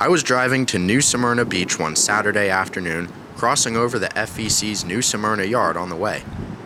I was driving to New Smyrna Beach one Saturday afternoon, crossing over the FEC's New Smyrna yard on the way.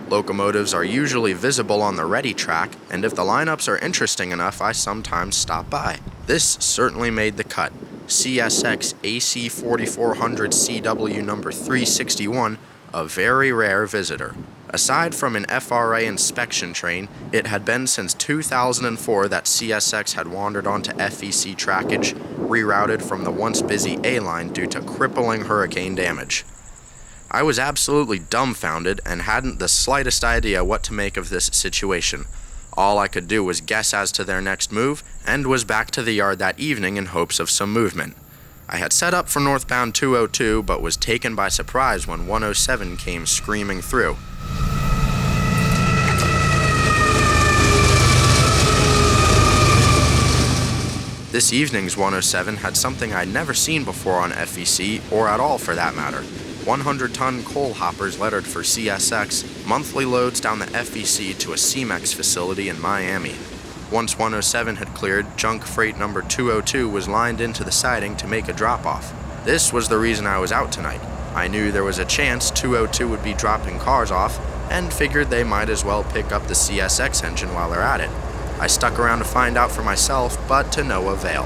Locomotives are usually visible on the ready track, and if the lineups are interesting enough, I sometimes stop by. This certainly made the cut. CSX AC 4400 CW number 361, a very rare visitor. Aside from an FRA inspection train, it had been since 2004 that CSX had wandered onto FEC trackage, rerouted from the once busy A line due to crippling hurricane damage. I was absolutely dumbfounded and hadn't the slightest idea what to make of this situation. All I could do was guess as to their next move, and was back to the yard that evening in hopes of some movement. I had set up for northbound 202, but was taken by surprise when 107 came screaming through. This evening's 107 had something I'd never seen before on FEC, or at all for that matter. 100-ton coal hoppers lettered for CSX, monthly loads down the FEC to a CMEX facility in Miami. Once 107 had cleared, junk freight number 202 was lined into the siding to make a drop-off. This was the reason I was out tonight. I knew there was a chance 202 would be dropping cars off, and figured they might as well pick up the CSX engine while they're at it. I stuck around to find out for myself, but to no avail.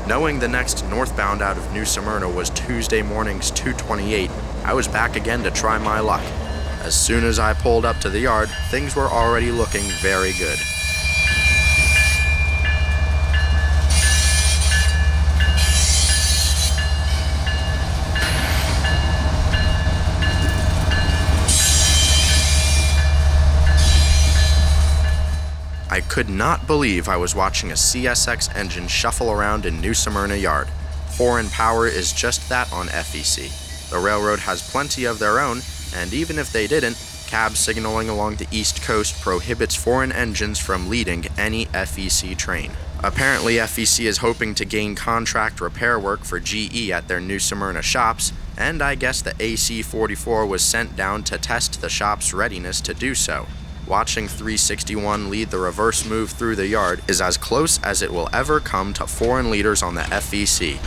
Knowing the next northbound out of New Smyrna was Tuesday morning's 228, I was back again to try my luck. As soon as I pulled up to the yard, things were already looking very good. I could not believe I was watching a CSX engine shuffle around in New Smyrna Yard. Foreign power is just that on FEC. The railroad has plenty of their own, and even if they didn't, cab signaling along the East Coast prohibits foreign engines from leading any FEC train. Apparently, FEC is hoping to gain contract repair work for GE at their New Smyrna shops, and I guess the AC-44 was sent down to test the shop's readiness to do so. Watching 361 lead the reverse move through the yard is as close as it will ever come to foreign leaders on the FEC.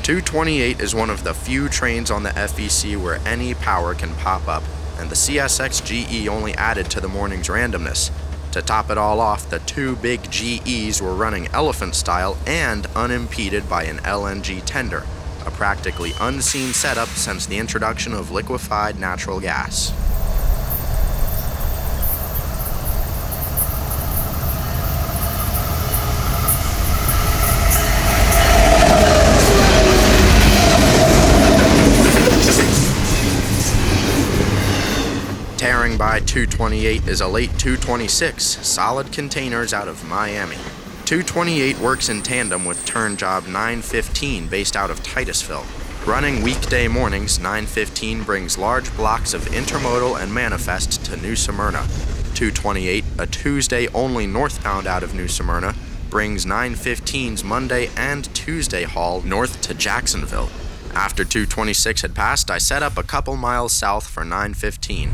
.228 is one of the few trains on the FEC where any power can pop up, and the CSX GE only added to the morning's randomness. To top it all off, the two big GEs were running elephant style and unimpeded by an LNG tender, a practically unseen setup since the introduction of liquefied natural gas. Tearing by 228 is a late 226, solid containers out of Miami. 228 works in tandem with turn job 915 based out of Titusville. Running weekday mornings, 915 brings large blocks of intermodal and manifest to New Smyrna. 228, a Tuesday only northbound out of New Smyrna, brings 915's Monday and Tuesday haul north to Jacksonville. After 226 had passed, I set up a couple miles south for 915.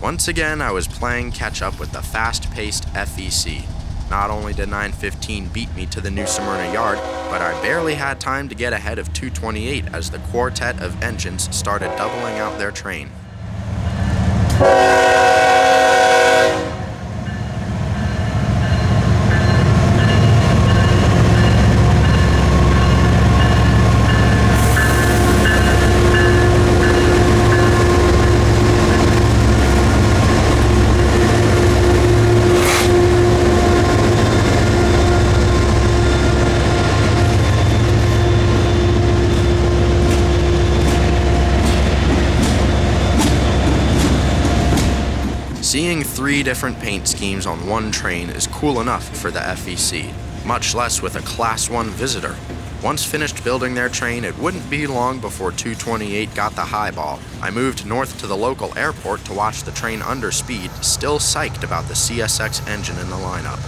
Once again, I was playing catch-up with the fast-paced FEC. Not only did 915 beat me to the New Smyrna yard, but I barely had time to get ahead of 228 as the quartet of engines started doubling out their train. Seeing 3 different paint schemes on one train is cool enough for the FEC, much less with a Class 1 visitor. Once finished building their train, it wouldn't be long before 228 got the high ball. I moved north to the local airport to watch the train under speed, still psyched about the CSX engine in the lineup.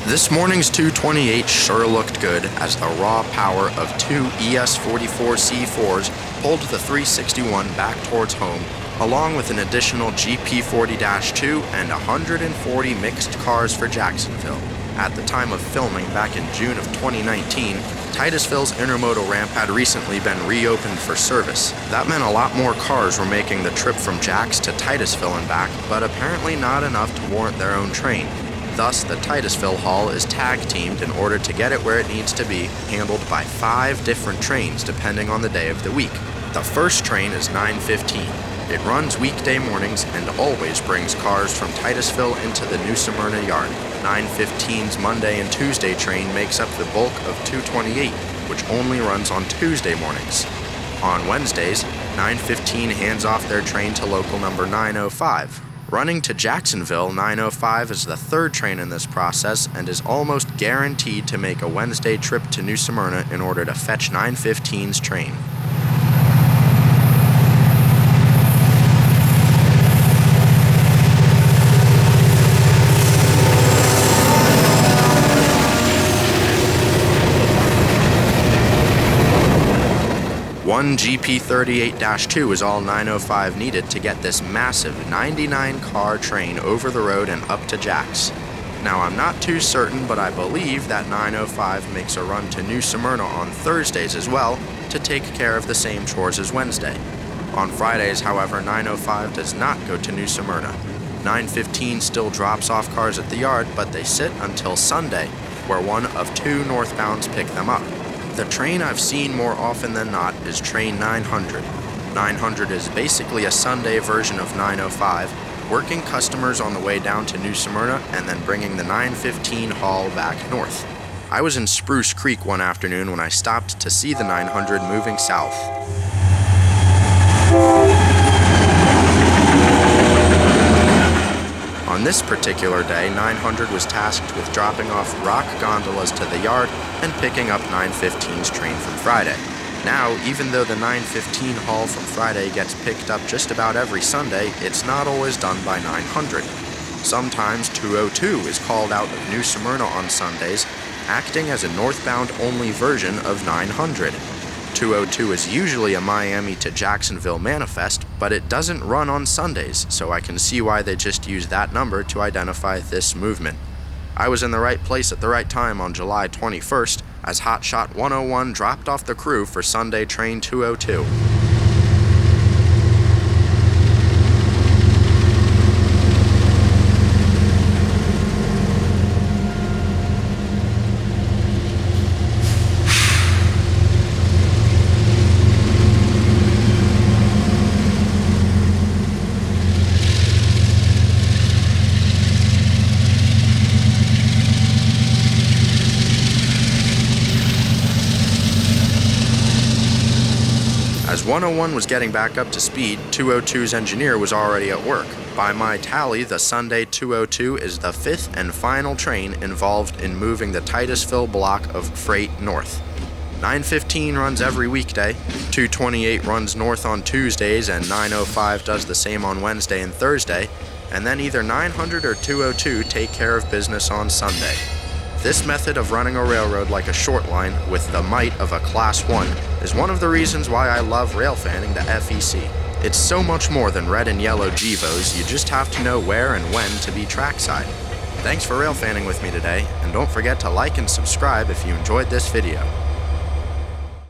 This morning's 228 sure looked good as the raw power of 2 ES44C4s pulled the 361 back towards home, along with an additional GP40-2 and 140 mixed cars for Jacksonville. At the time of filming back in June of 2019, Titusville's intermodal ramp had recently been reopened for service. That meant a lot more cars were making the trip from Jax to Titusville and back, but apparently not enough to warrant their own train. Thus, the Titusville haul is tag-teamed in order to get it where it needs to be, handled by 5 different trains depending on the day of the week. The first train is 915. It runs weekday mornings and always brings cars from Titusville into the New Smyrna yard. 915's Monday and Tuesday train makes up the bulk of 228, which only runs on Tuesday mornings. On Wednesdays, 915 hands off their train to local number 905. Running to Jacksonville, 905 is the 3rd train in this process and is almost guaranteed to make a Wednesday trip to New Smyrna in order to fetch 915's train. One GP38-2 is all 905 needed to get this massive 99-car train over the road and up to Jax. Now, I'm not too certain, but I believe that 905 makes a run to New Smyrna on Thursdays as well to take care of the same chores as Wednesday. On Fridays, however, 905 does not go to New Smyrna. 915 still drops off cars at the yard, but they sit until Sunday, where one of 2 northbounds pick them up. The train I've seen more often than not is train 900. 900 is basically a Sunday version of 905, working customers on the way down to New Smyrna and then bringing the 915 haul back north. I was in Spruce Creek one afternoon when I stopped to see the 900 moving south. On this particular day, 900 was tasked with dropping off rock gondolas to the yard and picking up 915's train from Friday. Now, even though the 915 haul from Friday gets picked up just about every Sunday, it's not always done by 900. Sometimes 202 is called out of New Smyrna on Sundays, acting as a northbound-only version of 900. 202 is usually a Miami to Jacksonville manifest, but it doesn't run on Sundays, so I can see why they just use that number to identify this movement. I was in the right place at the right time on July 21st as Hotshot 101 dropped off the crew for Sunday train 202. As 101 was getting back up to speed, 202's engineer was already at work. By my tally, the Sunday 202 is the 5th and final train involved in moving the Titusville block of freight north. 915 runs every weekday, 228 runs north on Tuesdays, and 905 does the same on Wednesday and Thursday. and then either 900 or 202 take care of business on Sunday. This method of running a railroad like a short line with the might of a Class 1 is one of the reasons why I love railfanning the FEC. It's so much more than red and yellow GEVOs, you just have to know where and when to be trackside. Thanks for railfanning with me today, and don't forget to like and subscribe if you enjoyed this video.